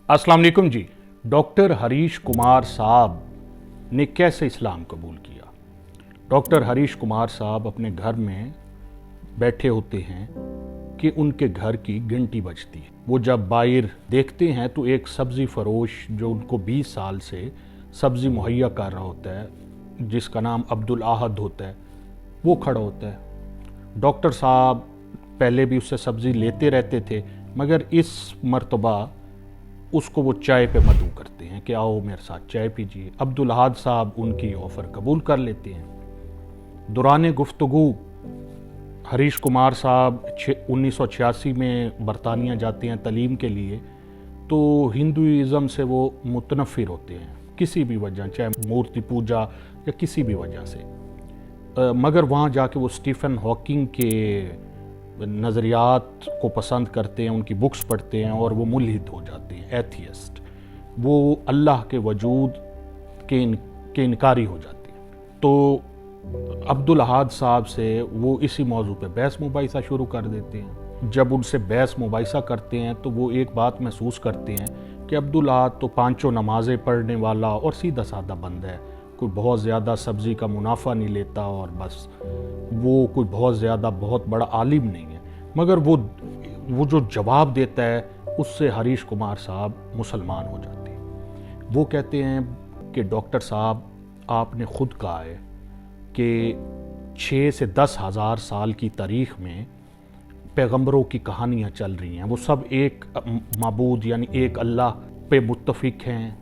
अस्सलाम वालेकुम जी। डॉक्टर हरीश कुमार साहब ने कैसे इस्लाम कबूल किया। डॉक्टर हरीश कुमार साहब अपने घर में बैठे होते हैं कि उनके घर की घंटी बजती है। वो जब बाहर देखते हैं तो एक सब्ज़ी फरोश जो उनको 20 साल से सब्ज़ी मुहैया कर रहा होता है, जिसका नाम अब्दुल आहद होता है, वो खड़ा होता है। डॉक्टर साहब पहले भी उससे सब्ज़ी लेते रहते थे, मगर इस मर्तबा उसको वो चाय पे मदऊ करते हैं कि आओ मेरे साथ चाय पीजिए। अब्दुल आहद साहब उनकी ऑफ़र कबूल कर लेते हैं। दौरान गुफ्तगू हरीश कुमार साहब 1986 में बरतानिया जाते हैं तालीम के लिए, तो हिंदुइज़म से वो मुतनफ़िर होते हैं किसी भी वजह, चाहे मूर्ति पूजा या किसी भी वजह से। मगर वहाँ जाके वो स्टीफ़न हॉकिंग के नज़रियात को पसंद करते हैं, उनकी बुक्स पढ़ते हैं और वो मुल्हिद हो जाते हैं, एथियस्ट। वो अल्लाह के वजूद के इनकारी हो जाते हैं। तो अब्दुल आहद साहब से वो इसी मौजू पे बहस मुबाहिसा शुरू कर देते हैं। जब उनसे बहस मुबाहिसा करते हैं तो वो एक बात महसूस करते हैं कि अब्दुल आहद तो पांचों नमाज़ें पढ़ने वाला और सीधा साधा बंदा है, कोई बहुत ज़्यादा सब्ज़ी का मुनाफा नहीं लेता और बस वो कोई बहुत ज़्यादा बहुत बड़ा आलिम नहीं है। मगर वो जो जवाब देता है उससे हरीश कुमार साहब मुसलमान हो जाते हैं। वो कहते हैं कि डॉक्टर साहब, आपने ख़ुद कहा है कि 6 से 10 हज़ार साल की तारीख़ में पैगंबरों की कहानियाँ चल रही हैं, वो सब एक माबूद यानी एक अल्लाह पे मुत्तफ़िक हैं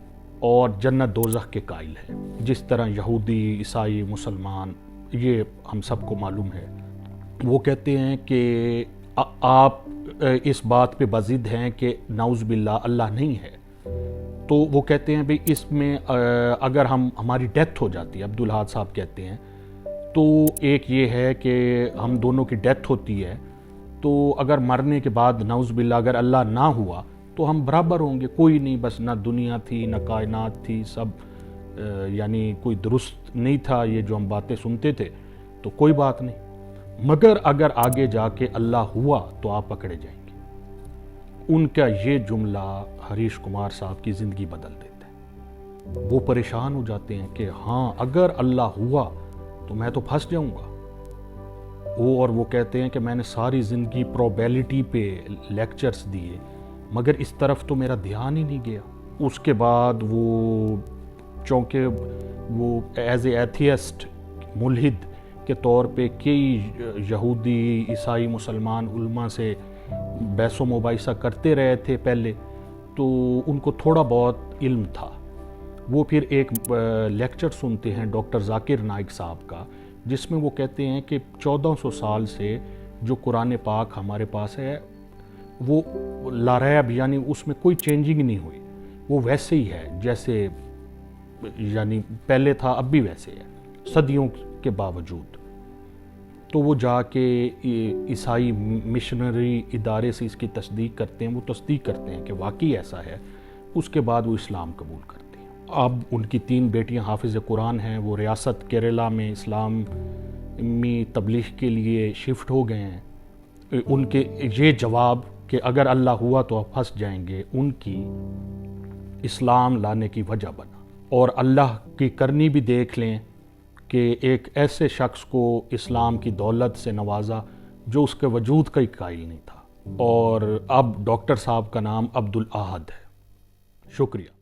और जन्नत दोज़ख के कायल हैं। जिस तरह यहूदी, ईसाई, मुसलमान, ये हम सबको मालूम है। वो कहते हैं कि आप इस बात पे बज़िद हैं कि नाउज़ बिल्लाह अल्लाह नहीं है। तो वो कहते हैं भाई इसमें अगर हमारी डेथ हो जाती है, अब्दुल आहद साहब कहते हैं, तो एक ये है कि हम दोनों की डेथ होती है, तो अगर मरने के बाद नाउज़ बिल्लाह अगर अल्लाह ना हुआ तो हम बराबर होंगे, कोई नहीं, बस ना दुनिया थी ना कायनात थी, सब यानी कोई दुरुस्त नहीं था ये जो हम बातें सुनते थे, तो कोई बात नहीं। मगर अगर आगे जाके अल्लाह हुआ तो आप पकड़े जाएंगे। उनका ये जुमला हरीश कुमार साहब की ज़िंदगी बदल देता है। वो परेशान हो जाते हैं कि हाँ, अगर अल्लाह हुआ तो मैं तो फंस जाऊंगा। वो कहते हैं कि मैंने सारी ज़िंदगी प्रोबेबिलिटी पे लेक्चर्स दिए, मगर इस तरफ तो मेरा ध्यान ही नहीं गया। उसके बाद वो चूँकि वो एज ए एथियस्ट, मुल्हिद के तौर पे कई यहूदी, ईसाई, मुसलमान उलमा से बहसो मुबाहिसा करते रहे थे पहले, तो उनको थोड़ा बहुत इल्म था। वो फिर एक लेक्चर सुनते हैं डॉक्टर ज़ाकिर नाइक साहब का, जिसमें वो कहते हैं कि 1400 साल से जो कुरान पाक हमारे पास है वो लारैब यानी उसमें कोई चेंजिंग नहीं हुई, वो वैसे ही है जैसे यानी पहले था, अब भी वैसे है सदियों के बावजूद। तो वो जाके ईसाई मिशनरी इदारे से इसकी तस्दीक करते हैं, वो तस्दीक करते हैं कि वाकई ऐसा है। उसके बाद वो इस्लाम कबूल करते हैं। अब उनकी 3 बेटियां हाफिज़ कुरान हैं, वो रियासत केरला में इस्लाम में तबलीग के लिए शिफ्ट हो गए हैं। उनके ये जवाब कि अगर अल्लाह हुआ तो आप फंस जाएंगे, उनकी इस्लाम लाने की वजह बना। और अल्लाह की करनी भी देख लें कि एक ऐसे शख्स को इस्लाम की दौलत से नवाजा जो उसके वजूद का ही कायल नहीं था। और अब डॉक्टर साहब का नाम अब्दुल आहद है। शुक्रिया।